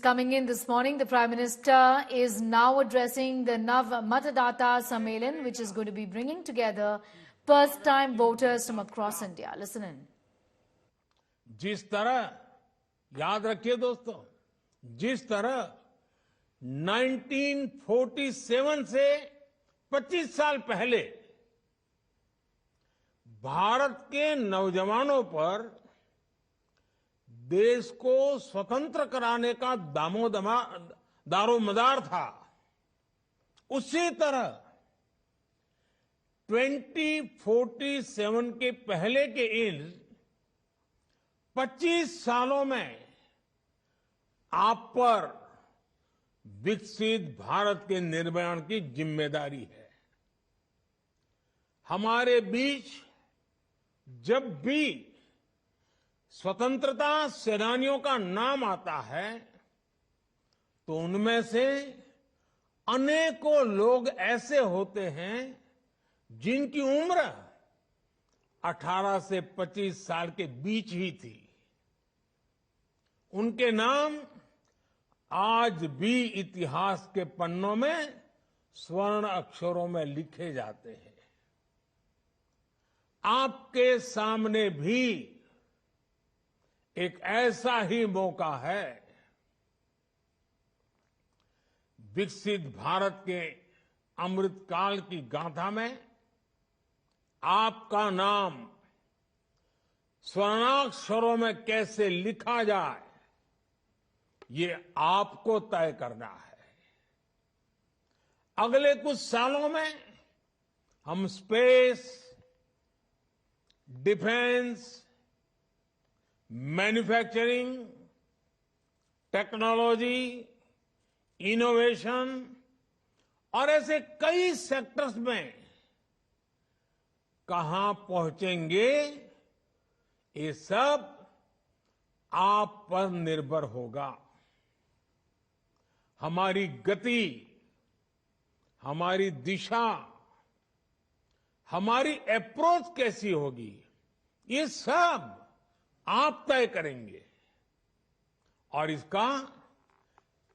Coming in this morning, the Prime Minister is now addressing the Nav Matadata Sammelan, which is going to be bringing together first-time voters from across India. Listen in. जिस तरह याद रखिए दोस्तों, जिस तरह 1947 से 25 साल पहले भारत के नौजवानों पर देश को स्वतंत्र कराने का दारोमदार था, उसी तरह 2047 के पहले के इन 25 सालों में आप पर विकसित भारत के निर्माण की जिम्मेदारी है। हमारे बीच जब भी स्वतंत्रता सेनानियों का नाम आता है तो उनमें से अनेकों लोग ऐसे होते हैं जिनकी उम्र 18 से 25 साल के बीच ही थी। उनके नाम आज भी इतिहास के पन्नों में स्वर्ण अक्षरों में लिखे जाते हैं। आपके सामने भी एक ऐसा ही मौका है। विकसित भारत के अमृतकाल की गाथा में आपका नाम स्वर्णाक्षरों में कैसे लिखा जाए, ये आपको तय करना है। अगले कुछ सालों में हम space, defence, manufacturing, technology, innovation और ऐसे कई सेक्टर्स में कहां पहुंचेंगे, ये सब आप पर निर्भर होगा। हमारी गति, हमारी दिशा, हमारी अप्रोच कैसी होगी, ये सब आप तय करेंगे और इसका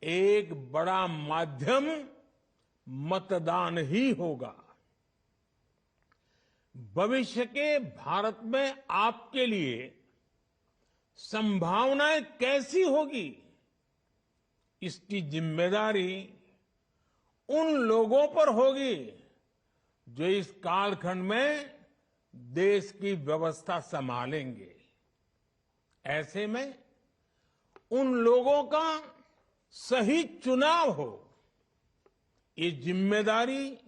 एक बड़ा माध्यम मतदान ही होगा। भविष्य के भारत में आपके लिए संभावनाएं कैसी होगी, इसकी जिम्मेदारी उन लोगों पर होगी जो इस कालखंड में देश की व्यवस्था संभालेंगे। ऐसे में उन लोगों का सही चुनाव हो, ये जिम्मेदारी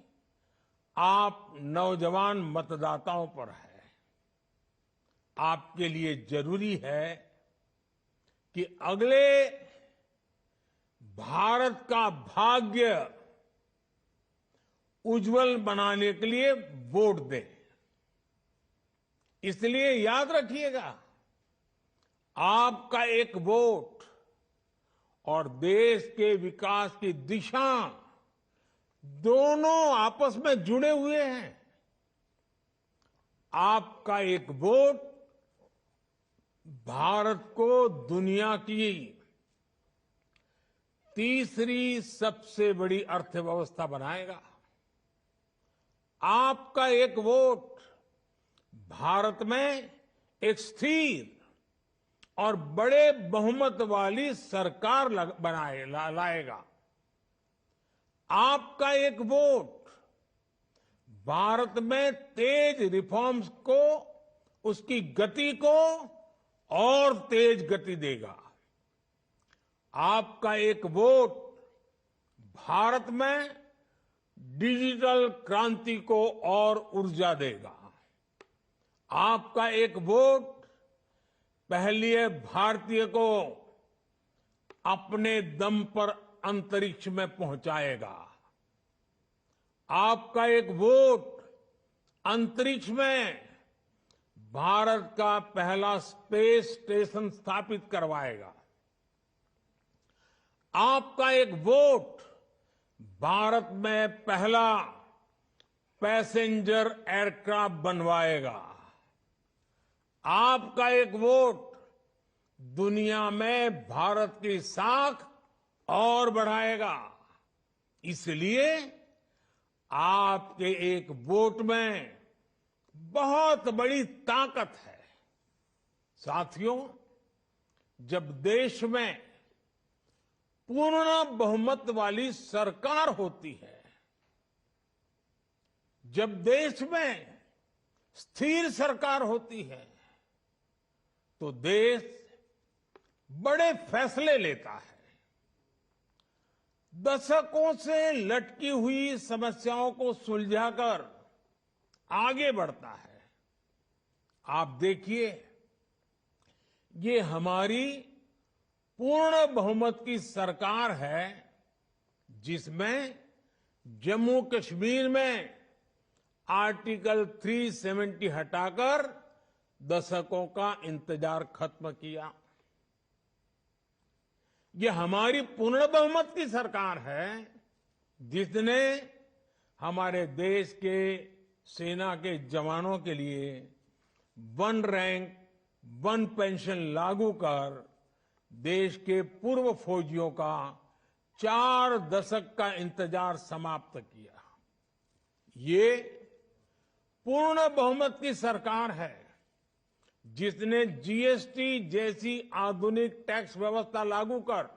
आप नौजवान मतदाताओं पर है। आपके लिए जरूरी है कि अगले भारत का भाग्य उज्जवल बनाने के लिए वोट दें। इसलिए याद रखिएगा, आपका एक वोट और देश के विकास की दिशा दोनों आपस में जुड़े हुए हैं। आपका एक वोट भारत को दुनिया की तीसरी सबसे बड़ी अर्थव्यवस्था बनाएगा। आपका एक वोट भारत में एक स्थिर और बड़े बहुमत वाली सरकार लाएगा। आपका एक वोट भारत में तेज रिफॉर्म्स को, उसकी गति को और तेज गति देगा। आपका एक वोट भारत में डिजिटल क्रांति को और ऊर्जा देगा। आपका एक वोट पहली भारतीय को अपने दम पर अंतरिक्ष में पहुंचाएगा। आपका एक वोट अंतरिक्ष में भारत का पहला स्पेस स्टेशन स्थापित करवाएगा। आपका एक वोट भारत में पहला पैसेंजर एयरक्राफ्ट बनवाएगा। आपका एक वोट दुनिया में भारत की साख और बढ़ाएगा। इसलिए आपके एक वोट में बहुत बड़ी ताकत है। साथियों, जब देश में पूर्ण बहुमत वाली सरकार होती है, जब देश में स्थिर सरकार होती है, तो देश बड़े फैसले लेता है, दशकों से लटकी हुई समस्याओं को सुलझाकर आगे बढ़ता है। आप देखिए, ये हमारी पूर्ण बहुमत की सरकार है, जिसमें जम्मू कश्मीर में आर्टिकल 370 हटाकर दशकों का इंतजार खत्म किया। ये हमारी पूर्ण बहुमत की सरकार है, जिसने हमारे देश के सेना के जवानों के लिए 1 रैंक 1 पेंशन लागू कर देश के पूर्व फौजियों का 4 दशक का इंतजार समाप्त किया। ये पूर्ण बहुमत की सरकार है, जिसने जीएसटी जैसी आधुनिक टैक्स व्यवस्था लागू कर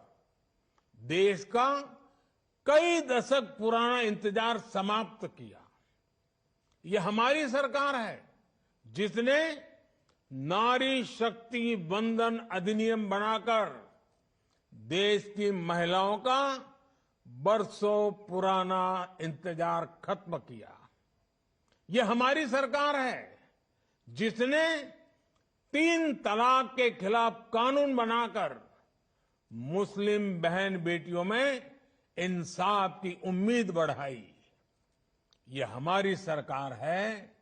देश का कई दशक पुराना इंतजार समाप्त किया। ये हमारी सरकार है, जिसने नारी शक्ति वंदन अधिनियम बनाकर देश की महिलाओं का बरसों पुराना इंतजार खत्म किया। ये हमारी सरकार है, जिसने 3 तलाक के खिलाफ कानून बनाकर मुस्लिम बहन बेटियों में इंसाफ की उम्मीद बढ़ाई। ये हमारी सरकार है,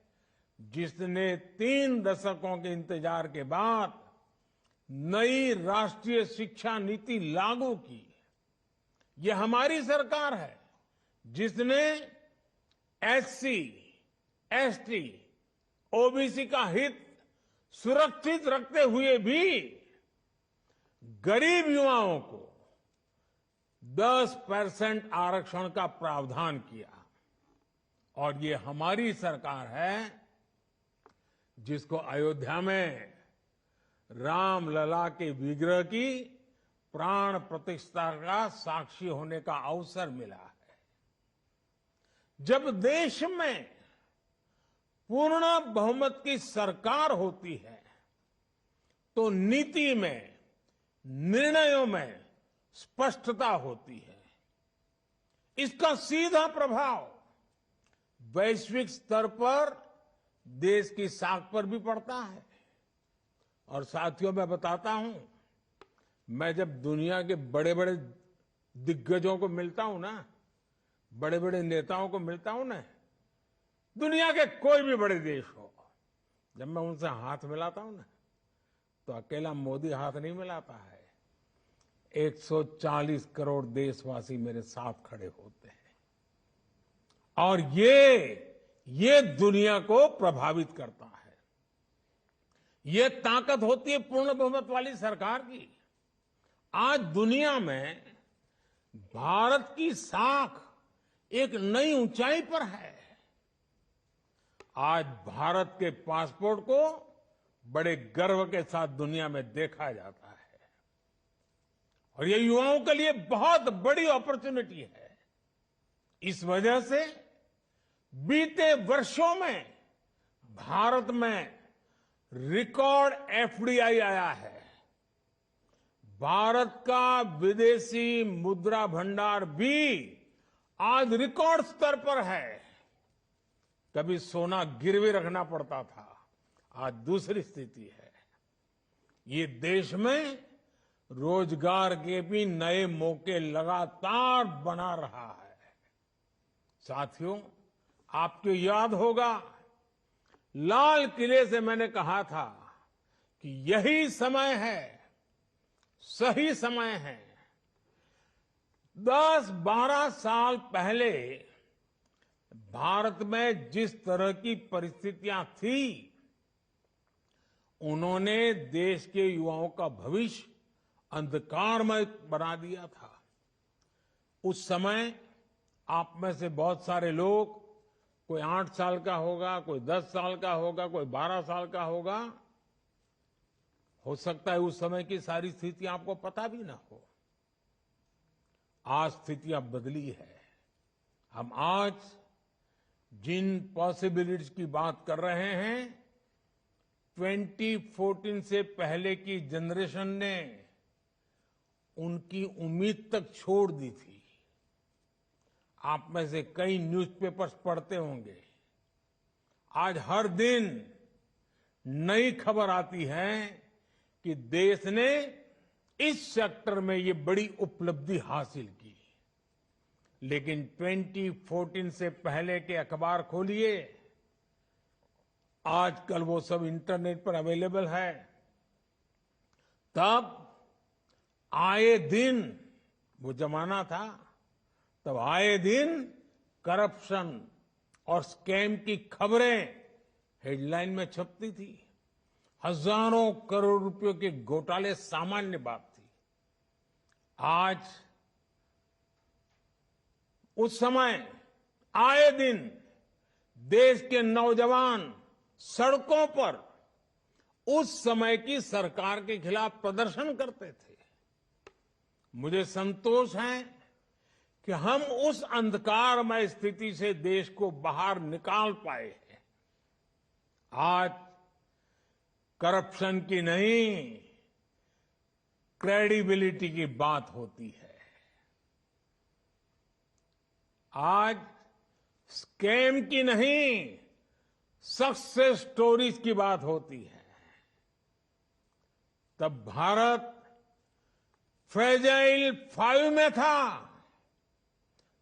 जिसने 3 दशकों के इंतजार के बाद नई राष्ट्रीय शिक्षा नीति लागू की। ये हमारी सरकार है, जिसने एससी, एसटी, ओबीसी का हित सुरक्षित रखते हुए भी गरीब युवाओं को 10% आरक्षण का प्रावधान किया। और ये हमारी सरकार है, जिसको अयोध्या में रामलला के विग्रह की प्राण प्रतिष्ठा का साक्षी होने का अवसर मिला है। जब देश में पूर्ण बहुमत की सरकार होती है, तो नीति में, निर्णयों में स्पष्टता होती है। इसका सीधा प्रभाव वैश्विक स्तर पर देश की साख पर भी पड़ता है। और साथियों, मैं बताता हूं, मैं जब दुनिया के बड़े बड़े दिग्गजों को मिलता हूं ना, बड़े बड़े नेताओं को मिलता हूं ना, दुनिया के कोई भी बड़े देश हो, जब मैं उनसे हाथ मिलाता हूं ना, तो अकेला मोदी हाथ नहीं मिलाता है, 140 करोड़ देशवासी मेरे साथ खड़े होते हैं। और ये दुनिया को प्रभावित करता है। ये ताकत होती है पूर्ण बहुमत वाली सरकार की। आज दुनिया में भारत की साख एक नई ऊंचाई पर है। आज भारत के पासपोर्ट को बड़े गर्व के साथ दुनिया में देखा जाता है। और ये युवाओं के लिए बहुत बड़ी अपॉर्चुनिटी है। इस वजह से बीते वर्षों में भारत में रिकॉर्ड एफडीआई आया है। भारत का विदेशी मुद्रा भंडार भी आज रिकॉर्ड स्तर पर है। कभी सोना गिरवी रखना पड़ता था, आज दूसरी स्थिति है। ये देश में रोजगार के भी नए मौके लगातार बना रहा है। साथियों, आपको याद होगा, लाल किले से मैंने कहा था कि यही समय है, सही समय है। 10-12 साल पहले भारत में जिस तरह की परिस्थितियां थी, उन्होंने देश के युवाओं का भविष्य अंधकारमय बना दिया था। उस समय आप में से बहुत सारे लोग, कोई 8 साल का होगा, कोई 10 साल का होगा, कोई 12 साल का होगा, हो सकता है उस समय की सारी स्थिति आपको पता भी ना हो। आज स्थितियां बदली है। हम आज जिन पॉसिबिलिटीज की बात कर रहे हैं, 2014 से पहले की जनरेशन ने उनकी उम्मीद तक छोड़ दी थी। आप में से कई न्यूज़पेपर्स पढ़ते होंगे। आज हर दिन नई खबर आती है कि देश ने इस सेक्टर में ये बड़ी उपलब्धि हासिल की। लेकिन 2014 से पहले के अखबार खोलिए, आजकल वो सब इंटरनेट पर अवेलेबल है। तब आए दिन, वो जमाना था, तब आए दिन करप्शन और स्कैम की खबरें हेडलाइन में छपती थी। हजारों करोड़ रुपयों के घोटाले सामान्य बात थी। आज उस समय आए दिन देश के नौजवान सड़कों पर उस समय की सरकार के खिलाफ प्रदर्शन करते थे। मुझे संतोष है कि हम उस अंधकारमय स्थिति से देश को बाहर निकाल पाए हैं। आज करप्शन की नहीं, क्रेडिबिलिटी की बात होती है। आज स्कैम की नहीं, सक्सेस स्टोरीज की बात होती है। तब भारत फ्रेजाइल 5 में था।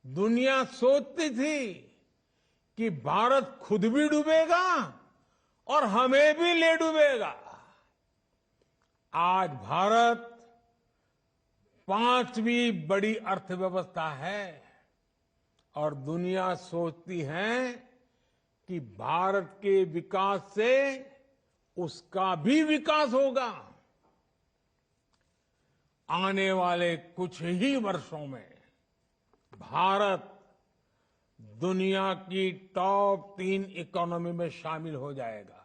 दुनिया सोचती थी कि भारत खुद भी डूबेगा और हमें भी ले डूबेगा। आज भारत 5वीं बड़ी अर्थव्यवस्था है और दुनिया सोचती है कि भारत के विकास से उसका भी विकास होगा। आने वाले कुछ ही वर्षों में भारत दुनिया की टॉप 3 इकोनॉमी में शामिल हो जाएगा।